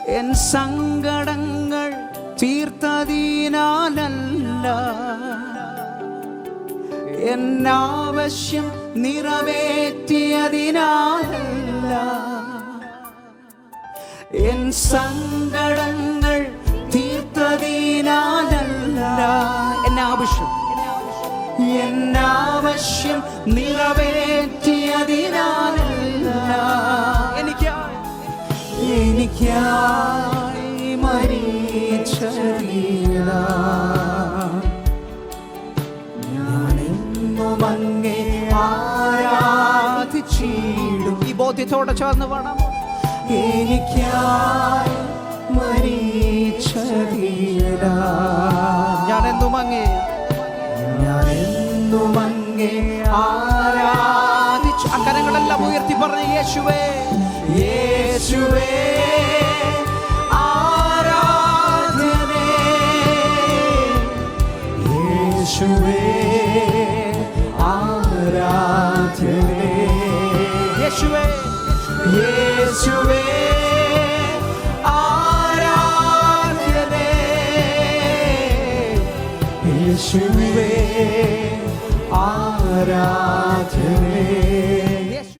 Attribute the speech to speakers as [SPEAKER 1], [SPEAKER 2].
[SPEAKER 1] N സങ്കടങ്ങൾ തീർത്തതിനാലല്ല, എന്നാവശ്യം നിറവേറ്റിയതിനാലല്ല. N സങ്കടങ്ങൾ തീർത്തതിനാലല്ല, എന്നാവശ്യം നിറവേറ്റിയതിനാലല്ല. എനിക്കായി മരിച്ചതില്ല, ഞാനെന്നും അങ്ങേ ആരാധിച്ചിടും. ഈ ബോധ്യത്തോടെ ചേർന്ന് വേണം. എനിക്കായി മരിച്ചതില്ല, ഞാനെന്നും അങ്ങേ ആരാധിച്ചു. അക്കരങ്ങളെല്ലാം ഉയർത്തി പറഞ്ഞ് യേശുവേ, യേശുവേ ആരാധനേ, യേശുവേ ആരാധനേ, യേശുവേ യേശുവേ ആരാധനേ, യേശുവേ ആരാധനേ.